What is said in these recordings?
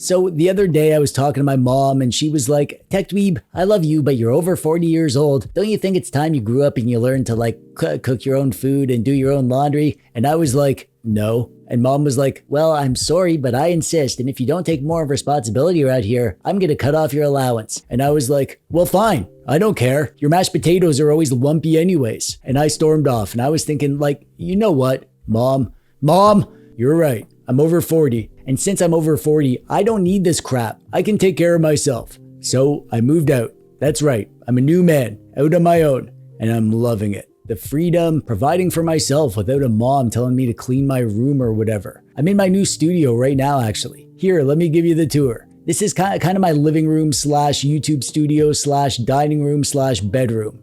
So the other day I was talking to my mom and she was like, TechDweeb, I love you, but you're over 40 years old. Don't you think it's time you grew up and you learned to like cook your own food and do your own laundry? And I was like, no. And mom was like, well, I'm sorry, but I insist. And if you don't take more of responsibility around here, I'm going to cut off your allowance. And I was like, well, fine. I don't care. Your mashed potatoes are always lumpy anyways. And I stormed off and I was thinking like, you know what, mom, you're right. I'm over 40. And since I'm over 40, I don't need this crap. I can take care of myself. So I moved out. That's right. I'm a new man out on my own and I'm loving it. The freedom, providing for myself without a mom telling me to clean my room or whatever. I'm in my new studio right now, actually. Here, let me give you the tour. This is kind of my living room / YouTube studio / dining room / bedroom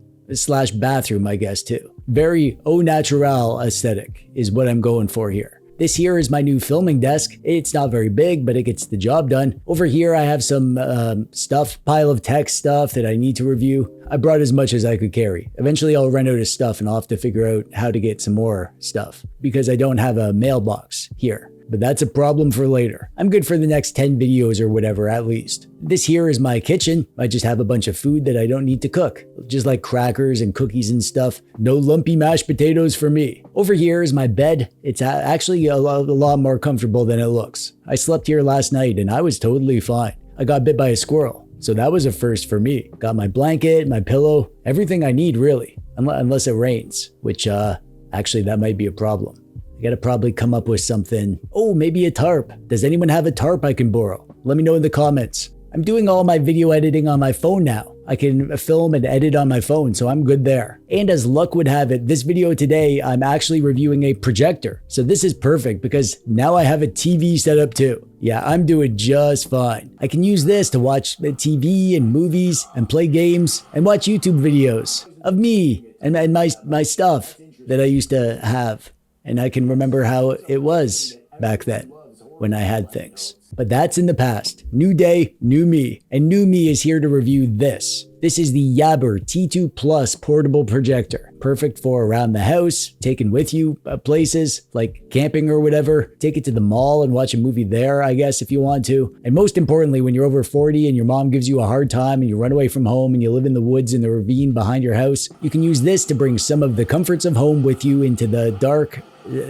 / bathroom, I guess, too. Very au naturel aesthetic is what I'm going for here. This here is my new filming desk. It's not very big, but it gets the job done. Over here, I have some pile of tech stuff that I need to review. I brought as much as I could carry. Eventually, I'll run out of stuff and I'll have to figure out how to get some more stuff because I don't have a mailbox here. But that's a problem for later. I'm good for the next 10 videos or whatever, at least. This here is my kitchen. I just have a bunch of food that I don't need to cook. Just like crackers and cookies and stuff. No lumpy mashed potatoes for me. Over here is my bed. It's actually a lot more comfortable than it looks. I slept here last night and I was totally fine. I got bit by a squirrel. So that was a first for me. Got my blanket, my pillow, everything I need really. Unless it rains, which actually that might be a problem. I gotta probably come up with something. Oh, maybe a tarp. Does anyone have a tarp I can borrow? Let me know in the comments. I'm doing all my video editing on my phone now. I can film and edit on my phone, so I'm good there. And as luck would have it, this video today, I'm actually reviewing a projector. So this is perfect because now I have a TV set up too. Yeah, I'm doing just fine. I can use this to watch TV and movies and play games and watch YouTube videos of me and my stuff that I used to have. And I can remember how it was back then when I had things. But that's in the past. New day, new me. And new me is here to review this. This is the Yabber T2 Plus portable projector. Perfect for around the house, taken with you places like camping or whatever. Take it to the mall and watch a movie there, I guess, if you want to. And most importantly, when you're over 40 and your mom gives you a hard time and you run away from home and you live in the woods in the ravine behind your house, you can use this to bring some of the comforts of home with you into the dark,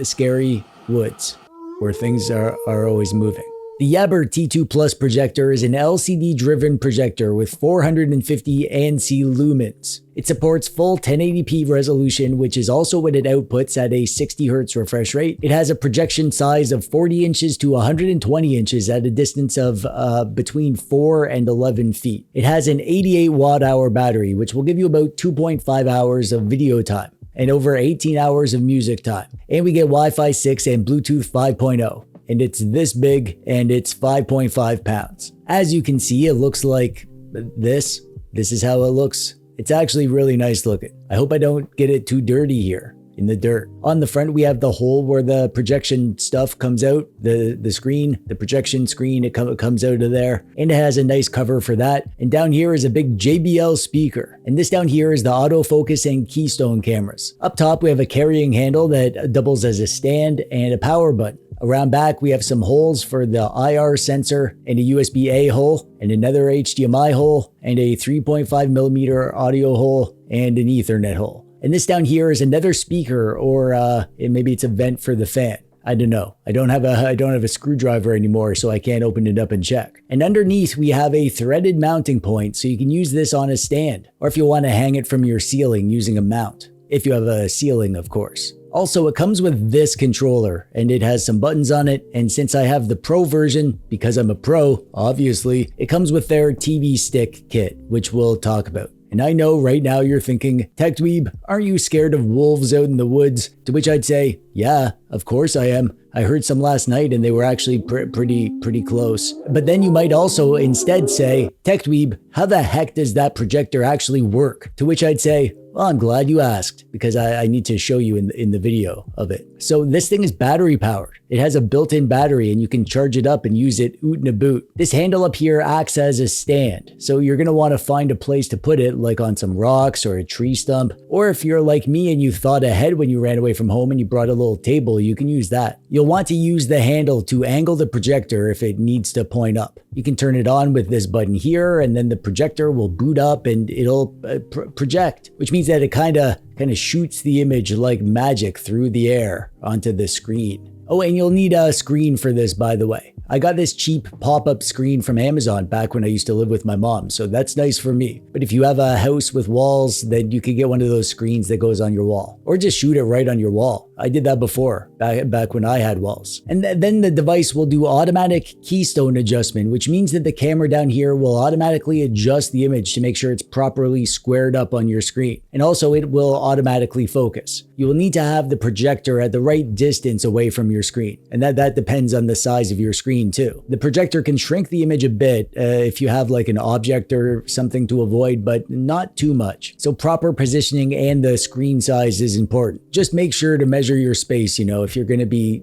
scary woods where things are always moving. The Yabber T2 Plus projector is an LCD-driven projector with 450 ANSI lumens. It supports full 1080p resolution, which is also what it outputs at a 60 Hz refresh rate. It has a projection size of 40 inches to 120 inches at a distance of between 4 and 11 feet. It has an 88 watt-hour battery, which will give you about 2.5 hours of video time and over 18 hours of music time. And we get Wi-Fi 6 and Bluetooth 5.0. And it's this big and it's 5.5 pounds. As you can see, it looks like this. This is how it looks. It's actually really nice looking. I hope I don't get it too dirty here in the dirt. On the front, we have the hole where the projection stuff comes out, the screen, the projection screen, it comes out of there. And it has a nice cover for that. And down here is a big JBL speaker. And this down here is the autofocus and keystone cameras. Up top, we have a carrying handle that doubles as a stand and a power button. Around back, we have some holes for the IR sensor and a USB-A hole and another HDMI hole and a 3.5mm audio hole and an Ethernet hole. And this down here is another speaker or maybe it's a vent for the fan. I don't know. I don't have a screwdriver anymore, so I can't open it up and check. And underneath, we have a threaded mounting point, so you can use this on a stand, or if you want to hang it from your ceiling using a mount. If you have a ceiling, of course. Also, it comes with this controller, and it has some buttons on it, and since I have the Pro version, because I'm a pro, obviously, it comes with their TV stick kit, which we'll talk about. And I know right now you're thinking, TechDweeb, aren't you scared of wolves out in the woods? To which I'd say, yeah, of course I am. I heard some last night and they were actually pretty close. But then you might also instead say, TechDweeb, how the heck does that projector actually work? To which I'd say, Well, I'm glad you asked because I need to show you in the video of it. So this thing is battery powered. It has a built-in battery and you can charge it up and use it oot and a boot. This handle up here acts as a stand. So you're going to want to find a place to put it, like on some rocks or a tree stump. Or if you're like me and you thought ahead when you ran away from home and you brought a little table, you can use that. You'll want to use the handle to angle the projector if it needs to point up. You can turn it on with this button here and then the projector will boot up and it'll project, which means that it kind of shoots the image like magic through the air onto the screen. Oh, and you'll need a screen for this, by the way. I got this cheap pop-up screen from Amazon back when I used to live with my mom, so that's nice for me. But if you have a house with walls, then you could get one of those screens that goes on your wall. Or just shoot it right on your wall. I did that before, back when I had walls. And then the device will do automatic keystone adjustment, which means that the camera down here will automatically adjust the image to make sure it's properly squared up on your screen. And also it will automatically focus. You will need to have the projector at the right distance away from your screen. And that depends on the size of your screen too. The projector can shrink the image a bit if you have like an object or something to avoid, but not too much. So proper positioning and the screen size is important. Just make sure to measure your space, if you're going to be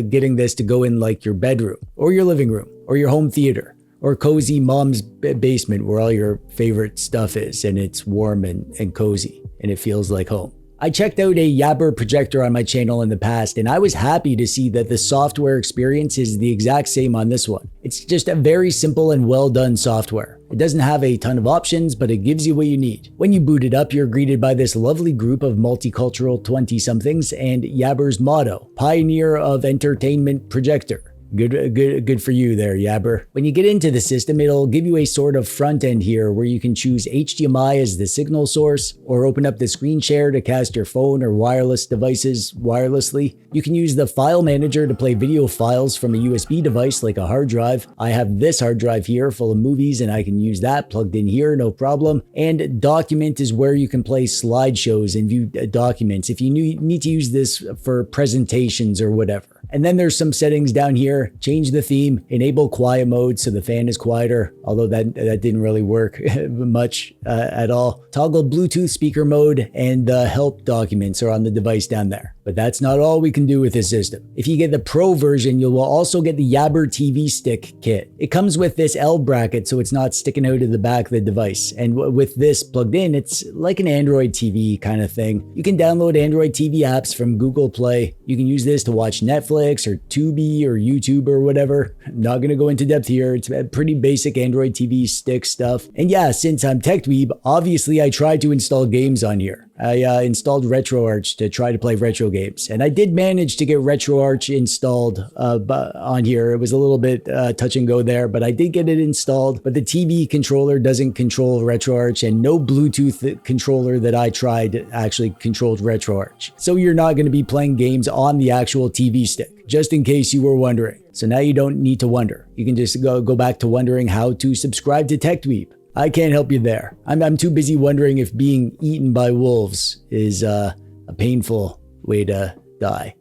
getting this to go in like your bedroom or your living room or your home theater or cozy mom's basement where all your favorite stuff is and it's warm and cozy and it feels like home. I checked out a Yabber projector on my channel in the past and I was happy to see that the software experience is the exact same on this one. It's just a very simple and well done software. It doesn't have a ton of options, but it gives you what you need. When you boot it up, you're greeted by this lovely group of multicultural 20-somethings and Yabber's motto, Pioneer of Entertainment Projector. Good for you there, Yabber. When you get into the system, it'll give you a sort of front end here where you can choose HDMI as the signal source or open up the screen share to cast your phone or wireless devices wirelessly. You can use the file manager to play video files from a USB device like a hard drive. I have this hard drive here full of movies and I can use that plugged in here, no problem. And document is where you can play slideshows and view documents if you need to use this for presentations or whatever. And then there's some settings down here. Change the theme, enable quiet mode so the fan is quieter, although that didn't really work much at all. Toggle Bluetooth speaker mode and the help documents are on the device down there. But that's not all we can do with this system. If you get the Pro version, you will also get the Yabber TV Stick kit. It comes with this L bracket so it's not sticking out of the back of the device. And with this plugged in, it's like an Android TV kind of thing. You can download Android TV apps from Google Play. You can use this to watch Netflix or Tubi or YouTube or whatever. I'm not going to go into depth here. It's pretty basic Android TV stick stuff. And yeah, since I'm TechDweeb, obviously I tried to install games on here. I installed RetroArch to try to play retro games. And I did manage to get RetroArch installed on here. It was a little bit touch and go there, but I did get it installed. But the TV controller doesn't control RetroArch and no Bluetooth controller that I tried actually controlled RetroArch. So you're not going to be playing games on the actual TV stick, just in case you were wondering. So now you don't need to wonder. You can just go back to wondering how to subscribe to TechDweeb. I can't help you there. I'm too busy wondering if being eaten by wolves is a painful way to die.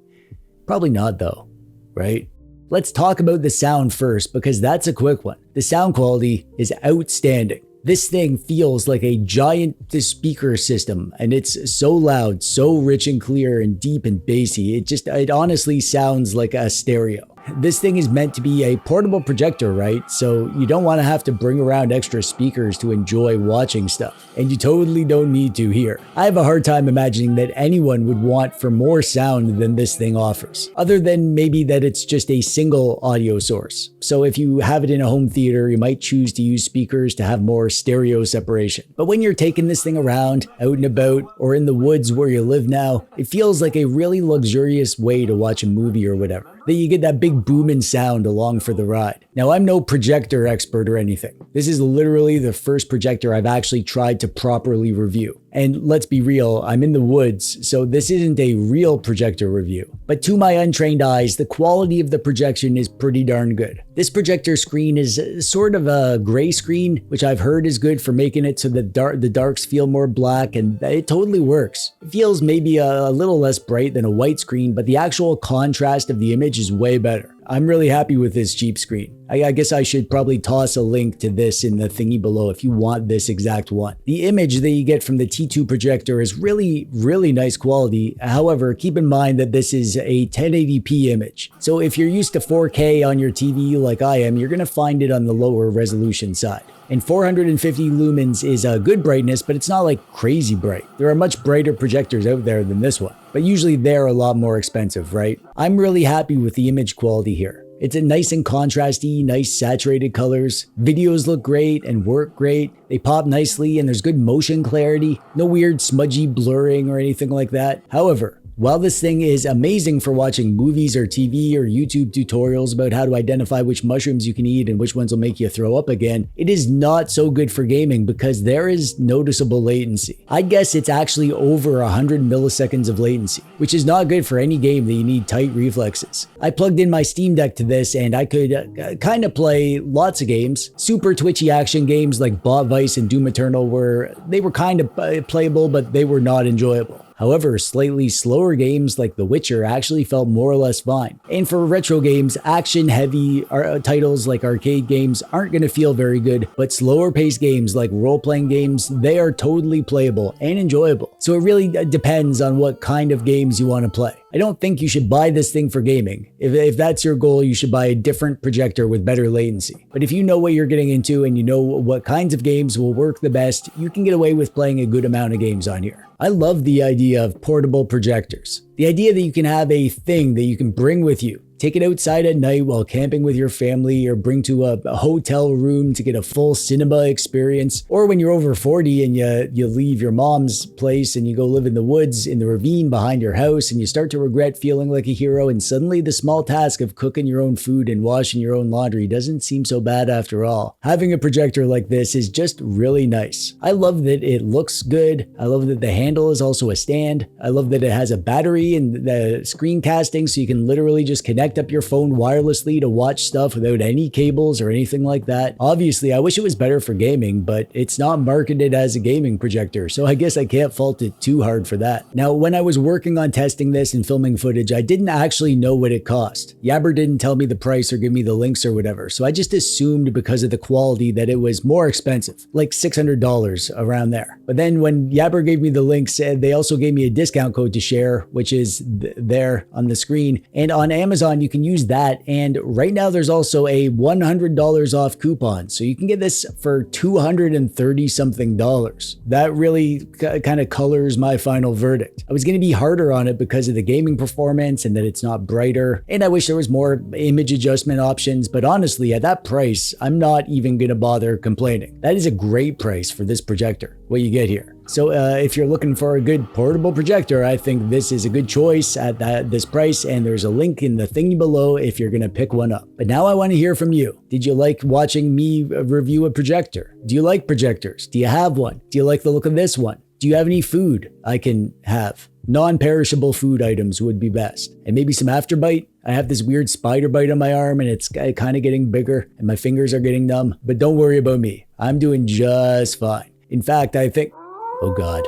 Probably not though, right? Let's talk about the sound first because that's a quick one. The sound quality is outstanding. This thing feels like a giant speaker system and it's so loud, so rich and clear and deep and bassy. It honestly sounds like a stereo. This thing is meant to be a portable projector, right? So you don't want to have to bring around extra speakers to enjoy watching stuff. And you totally don't need to here. I have a hard time imagining that anyone would want for more sound than this thing offers, other than maybe that it's just a single audio source. So if you have it in a home theater, you might choose to use speakers to have more stereo separation. But when you're taking this thing around, out and about, or in the woods where you live now, it feels like a really luxurious way to watch a movie or whatever. That you get that big booming sound along for the ride. Now, I'm no projector expert or anything. This is literally the first projector I've actually tried to properly review. And let's be real, I'm in the woods, so this isn't a real projector review. But to my untrained eyes, the quality of the projection is pretty darn good. This projector screen is sort of a gray screen, which I've heard is good for making it so that the darks feel more black, and it totally works. It feels maybe a little less bright than a white screen, but the actual contrast of the image is way better. I'm really happy with this cheap screen. I guess I should probably toss a link to this in the thingy below if you want this exact one. The image that you get from the T2 projector is really nice quality. However, keep in mind that this is a 1080p image. So if you're used to 4K on your TV like I am, you're gonna find it on the lower resolution side. And 450 lumens is a good brightness, but it's not like crazy bright. There are much brighter projectors out there than this one, but usually they're a lot more expensive, right? I'm really happy with the image quality here. It's a nice and contrasty, nice saturated colors. Videos look great and work great. They pop nicely and there's good motion clarity. No weird smudgy blurring or anything like that. However, while this thing is amazing for watching movies or TV or YouTube tutorials about how to identify which mushrooms you can eat and which ones will make you throw up again, it is not so good for gaming because there is noticeable latency. I guess it's actually over 100 milliseconds of latency, which is not good for any game that you need tight reflexes. I plugged in my Steam Deck to this and I could kind of play lots of games. Super twitchy action games like Bot Vice and Doom Eternal were kind of playable, but they were not enjoyable. However, slightly slower games like The Witcher actually felt more or less fine. And for retro games, action-heavy titles like arcade games aren't going to feel very good, but slower-paced games like role-playing games, they are totally playable and enjoyable. So it really depends on what kind of games you want to play. I don't think you should buy this thing for gaming. If that's your goal, you should buy a different projector with better latency. But if you know what you're getting into and you know what kinds of games will work the best, you can get away with playing a good amount of games on here. I love the idea of portable projectors. The idea that you can have a thing that you can bring with you. Take it outside at night while camping with your family, or bring to a hotel room to get a full cinema experience. Or when you're over 40 and you leave your mom's place and you go live in the woods in the ravine behind your house and you start to regret feeling like a hero, and suddenly the small task of cooking your own food and washing your own laundry doesn't seem so bad after all. Having a projector like this is just really nice. I love that it looks good. I love that the handle is also a stand. I love that it has a battery and the screen casting, so you can literally just connect up your phone wirelessly to watch stuff without any cables or anything like that. Obviously, I wish it was better for gaming, but it's not marketed as a gaming projector, so I guess I can't fault it too hard for that. Now, when I was working on testing this and filming footage, I didn't actually know what it cost. Yabber didn't tell me the price or give me the links or whatever, so I just assumed because of the quality that it was more expensive, like $600 around there. But then when Yabber gave me the links, they also gave me a discount code to share, which is there on the screen. And on Amazon, you can use that. And right now there's also a $100 off coupon. So you can get this for $230 something. That really kind of colors my final verdict. I was going to be harder on it because of the gaming performance and that it's not brighter. And I wish there was more image adjustment options. But honestly, at that price, I'm not even going to bother complaining. That is a great price for this projector, what you get here. So if you're looking for a good portable projector, I think this is a good choice at this price, and there's a link in the thingy below if you're gonna pick one up. But now I want to hear from you. Did you like watching me review a projector? Do you like projectors? Do you have one? Do you like the look of this one? Do you have any food I can have? Non-perishable food items would be best. And maybe some afterbite. I have this weird spider bite on my arm and it's kind of getting bigger and my fingers are getting numb. But don't worry about me. I'm doing just fine. In fact, I think... Oh God.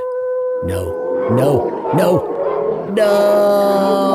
No. No. No. No.